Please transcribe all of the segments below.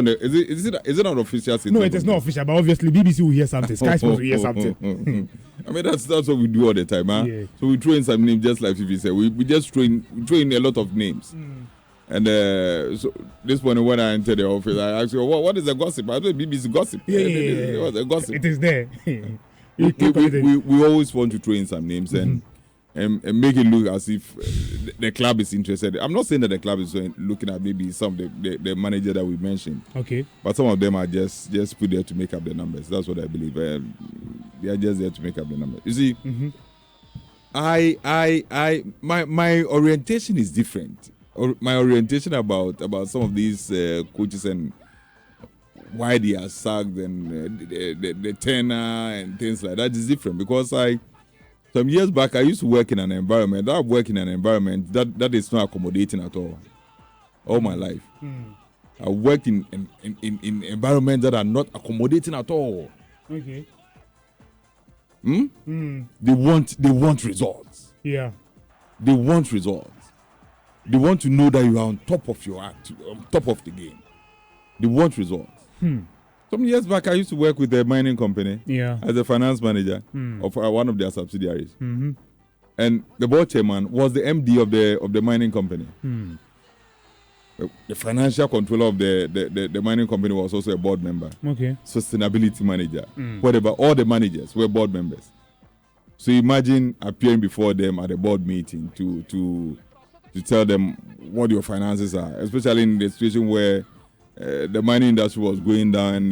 Is it not official? No, it is not official, but obviously BBC will hear something. Sky Sports will hear something. I mean, that's what we do all the time, huh? Yeah. So we throw in some names, just like Fifi said. We just throw in a lot of names. And so this morning when I entered the office, I asked you, what is the gossip? I said BBC gossip. Yeah. What's the gossip? It is there. we always want to throw in some names and make it look as if the club is interested. I'm not saying that the club is looking at maybe some of the manager that we mentioned. Okay. But some of them are just put there to make up the numbers. That's what I believe. They are just there to make up the numbers. You see, my orientation is different. My orientation about some of these coaches and why they are sacked and the tenor and things like that is different, because some years back I used to work in an environment. I've worked in an environment that is not accommodating at all my life. I worked in environments that are not accommodating at all. Okay. They want results. Yeah. They want results. They want to know that you are on top of your act, on top of the game. They want results. Some years back, I used to work with a mining company as a finance manager of one of their subsidiaries. And the board chairman was the MD of the mining company. The financial controller of the mining company was also a board member. Okay. Sustainability manager. Whatever. All the managers were board members. So imagine appearing before them at a board meeting to tell them what your finances are, especially in the situation where the mining industry was going down,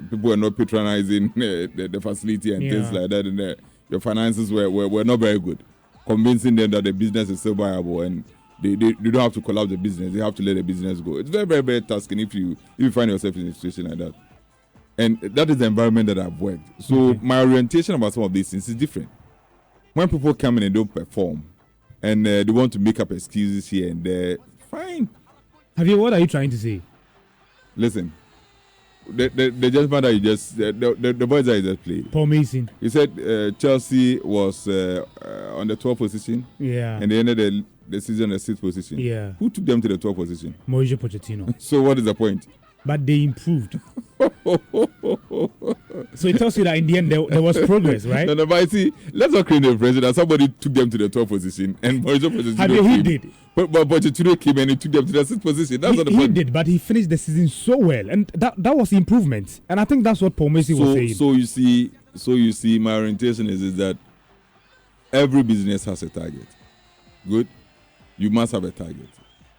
people were not patronizing the facility and things like that, and your finances were not very good, convincing them that the business is still viable and they don't have to collapse the business, they have to let the business go. It's very, very, very tasking if you find yourself in a situation like that. And that is the environment that I've worked. So my orientation about some of these things is different. When people come in and don't perform, and they want to make up excuses here and there, fine. What are you trying to say? Listen, the gentleman that you just, the boys that you just played, Paul Mason. He said Chelsea was on the 12th position. Yeah. And they ended the season at 6th position. Yeah. Who took them to the 12th position? Mauricio Pochettino. So what is the point? But they improved. So it tells you that in the end there was progress, right? No, but see, let's not create the impression that somebody took them to the 12th position and Mauricio Pochettino he did. But Pochettino came and he took them to the 6th position. That's not the point. He did, but he finished the season so well, and that was improvement. And I think that's what Paul Mason was saying. So you see, my orientation is that every business has a target. Good, you must have a target.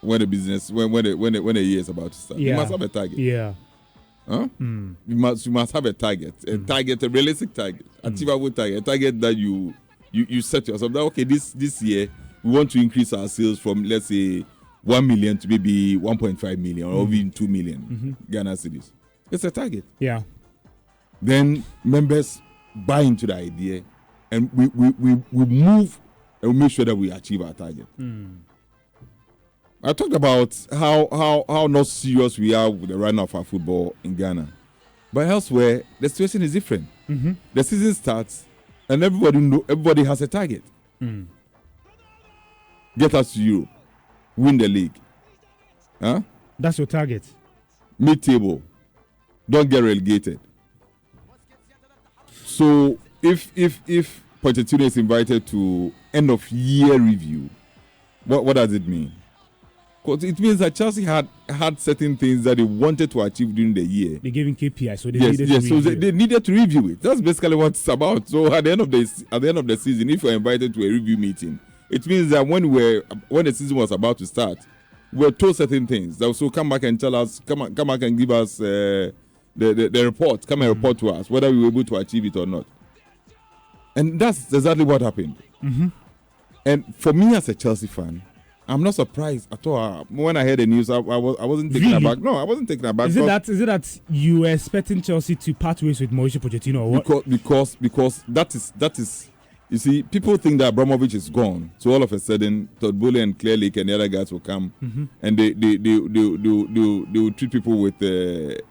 When the business, when the year is about to start, you must have a target. Yeah. Huh? You must have a target, a realistic target, achievable target, a target that you set yourself that okay, this year we want to increase our sales from, let's say, 1 million to maybe 1.5 million or even 2 million Ghana cedis. It's a target. Yeah. Then members buy into the idea, and we move and we make sure that we achieve our target. I talked about how not serious we are with the run of our football in Ghana. But elsewhere, the situation is different. The season starts and everybody has a target. Get us to Europe. Win the league. Huh? That's your target. Mid-table. Don't get relegated. So if Pochettino is invited to end of year review, what does it mean? Because it means that Chelsea had certain things that they wanted to achieve during the year. They gave him KPI, so they needed to review. So they needed to review it. That's basically what it's about. So at the end of the season, if you're invited to a review meeting, it means that when the season was about to start, we were told certain things. So come back and tell us, come back and give us the report. Come and report to us whether we were able to achieve it or not. And that's exactly what happened. And for me as a Chelsea fan, I'm not surprised at all. When I heard the news, I wasn't taken aback. No, I wasn't taken aback. Is it that you were expecting Chelsea to part ways with Mauricio Pochettino or what? Because that is you see, people think that Abramovich is gone. So all of a sudden, Todd Boehly and Claire Lake and the other guys will come and they will treat people with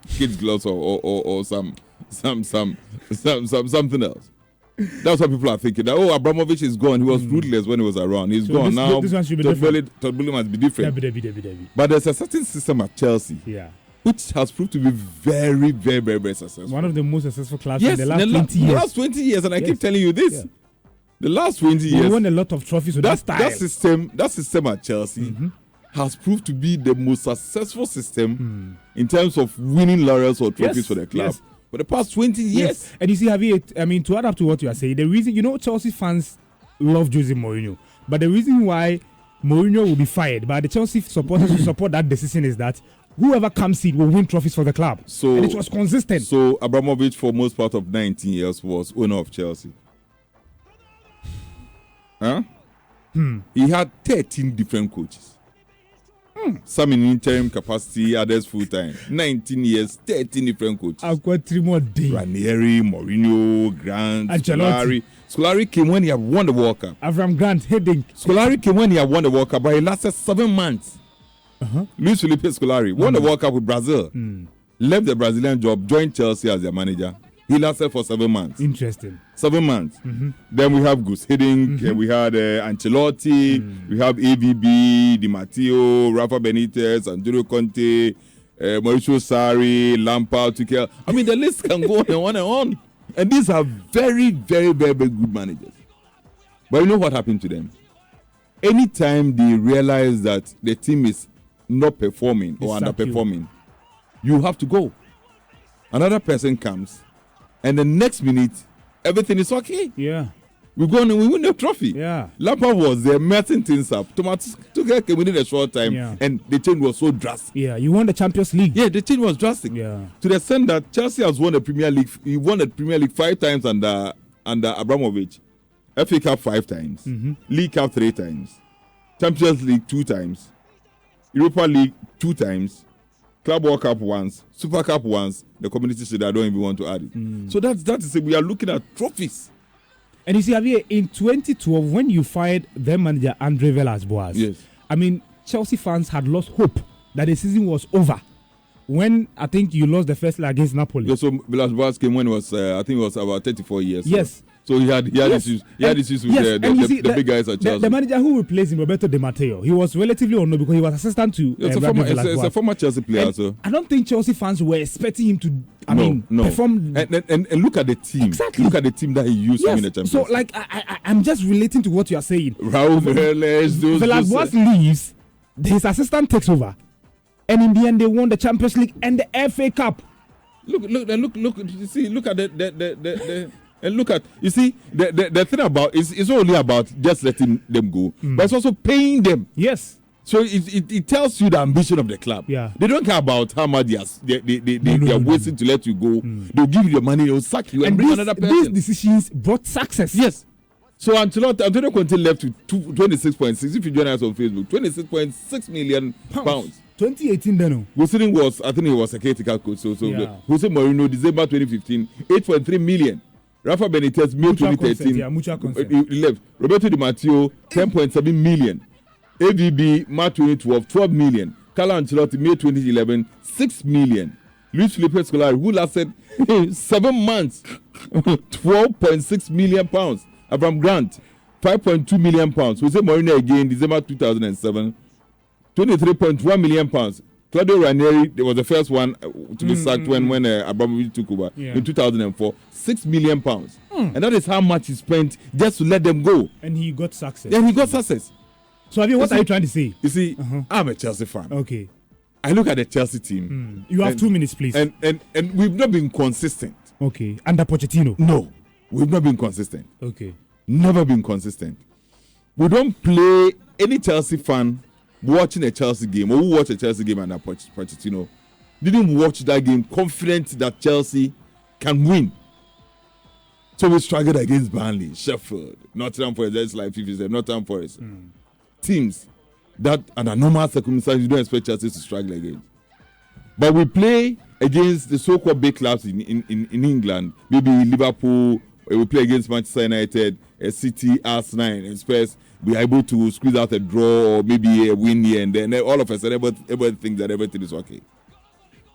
kids gloves or something else. That's what people are thinking. That Abramovich is gone. He was ruthless when he was around. He's gone now. This one should be different. Todd Boehly must be different. But there's a certain system at Chelsea which has proved to be very, very, very, very successful. One of the most successful clubs yes, in the last 20 years. The last 20 years, and I keep telling you this. Yeah. The last 20 years. They won a lot of trophies with that style. That system at Chelsea has proved to be the most successful system in terms of winning laurels or trophies for the club for the past 20 years. Yes. And you see, Javier, I mean, to add up to what you are saying, the reason, Chelsea fans love Jose Mourinho, but the reason why Mourinho will be fired by the Chelsea supporters who support that decision is that whoever comes in will win trophies for the club. And it was consistent. So Abramovich, for most part of 19 years, was owner of Chelsea. Huh? He had 13 different coaches. Some in interim capacity, others full time. 19 years, 13 different coaches. I've got 3 more days. Ranieri, Mourinho, Grant, Scolari. Scolari came when he had won the World Cup. Avram Grant, heading. Scolari came when he had won the World Cup, but he lasted 7 months. Luis Felipe Scolari won the World Cup with Brazil. Left the Brazilian job, joined Chelsea as their manager. He lasted for 7 months. Interesting. 7 months. Then we have Gus Hiddink, we had Ancelotti, we have AVB, Di Matteo, Rafa Benitez, Antonio Conte, Mauricio Sarri, Lampard, Tuchel. I mean, the list can go on and on and on. And these are very, very, very, very good managers. But you know what happened to them? Anytime they realize that the team is not performing or underperforming, you have to go. Another person comes, and the next minute, everything is okay. Yeah. We go on and we win the trophy. Yeah. Lampard was there messing things up. Tuchel came within a short time, and the change was so drastic. Yeah, you won the Champions League. Yeah, the change was drastic. Yeah. To the extent that Chelsea has won the Premier League. He won the Premier League 5 times under Abramovich. FA Cup 5 times. League Cup 3 times. Champions League 2 times. Europa League 2 times. Club World Cup once, Super Cup once, the Community Shield, I don't even want to add it. So that is it. We are looking at trophies. And you see, Javier, in 2012, when you fired their manager, Andre Villas-Boas, I mean, Chelsea fans had lost hope that the season was over. When I think you lost the first leg against Napoli. Yeah, so Villas-Boas came when it was, I think it was about 34 years. Yes. So he had issues. He had issues with the big guys at Chelsea. The manager who replaced him, Roberto Di Matteo, he was relatively unknown because he was assistant to. It's a former Chelsea player. So I don't think Chelsea fans were expecting him to. Perform. And look at the team. Exactly. Look at the team that he used to win the Champions League. So like I'm just relating to what you are saying. Raul Villas-Boas leaves, his assistant takes over, and in the end they won the Champions League and the FA Cup. Look! You see, look at the. And look at, you see, the thing about it's not only about just letting them go, but it's also paying them. Yes. So it tells you the ambition of the club. Yeah. They don't care about how much they are wasting to let you go. They'll give you the money, they'll sack you and bring another person. These decisions brought success. Yes. So Antonio Conte left with 26.6. If you join us on Facebook, 26.6 million pounds. 2018 then. Hussein was, I think he was a caretaker coach. So Jose Mourinho, December 2015, 8.3 million. Rafa Benitez, May 2013, he left. Roberto Di Matteo, 10.7 million. AVB, March 2012, 12 million. Carlo Ancelotti, May 2011, 6 million. Luis Felipe Scolari, who lasted 7 months, 12.6 million pounds. Avram Grant, 5.2 million pounds. Jose Mourinho again, December 2007, 23.1 million pounds. Claudio Ranieri, there was the first one to be sacked when Abramovich took over in 2004. 6 million pounds. And that is how much he spent just to let them go. And he got success. And he got success. So, I mean, what are you trying to say? You see, I'm a Chelsea fan. Okay. I look at the Chelsea team. You have 2 minutes, please. And we've not been consistent. Okay. Under Pochettino? No. We've not been consistent. Okay. Never been consistent. We don't play any Chelsea fan watching a Chelsea game or who watch a Chelsea game under Pochettino didn't watch that game confident that Chelsea can win. So we struggled against Burnley, Sheffield, Nottingham Forest, just like FIFA said, Nottingham Forest. Teams that under normal circumstances you don't expect Chelsea to struggle against. But we play against the so-called big clubs in England, maybe Liverpool, we play against Manchester United, City, Arsenal, and Spurs. We are able to squeeze out a draw or maybe a win here and then all of us and everybody thinks that everything is okay.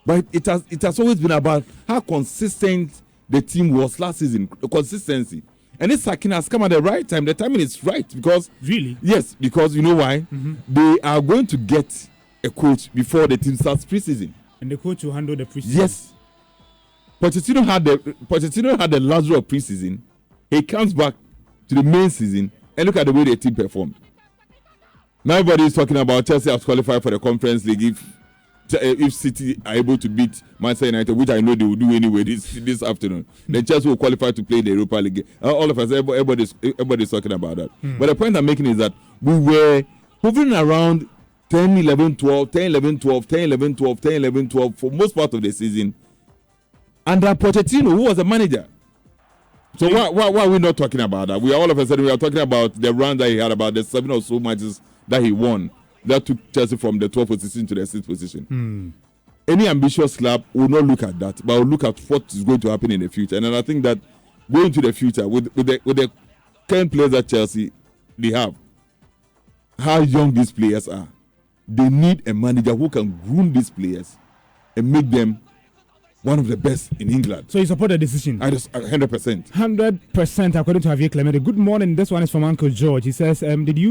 But it has always been about how consistent the team was last season, the consistency. And this sacking has come at the right time. The timing is right because really, yes, because you know why? They are going to get a coach before the team starts preseason. And the coach will handle the preseason. Yes. Pochettino had the luxury of preseason. He comes back to the main season and look at the way the team performed. Now everybody is talking about Chelsea has qualified for the Conference League if City are able to beat Manchester United, which I know they will do anyway this afternoon. Then Chelsea will qualify to play the Europa League. All of us, everybody's talking about that. But the point I'm making is that we were hovering around 10, 11, 12, 10, 11, 12, 10, 11, 12, 10, 11, 12 for most part of the season. Under Pochettino, who was the manager. So why are we not talking about that? We all of a sudden we are talking about the run that he had, about the 7 or so matches that he won. That took Chelsea from the 12th position to the 6th position. Any ambitious club will not look at that, but will look at what is going to happen in the future. And I think that going to the future with the current players that Chelsea they have, how young these players are, they need a manager who can groom these players and make them one of the best in England. So you support the decision? 100%. 100% according to Javier Clemente. Good morning. This one is from Uncle George. He says, did you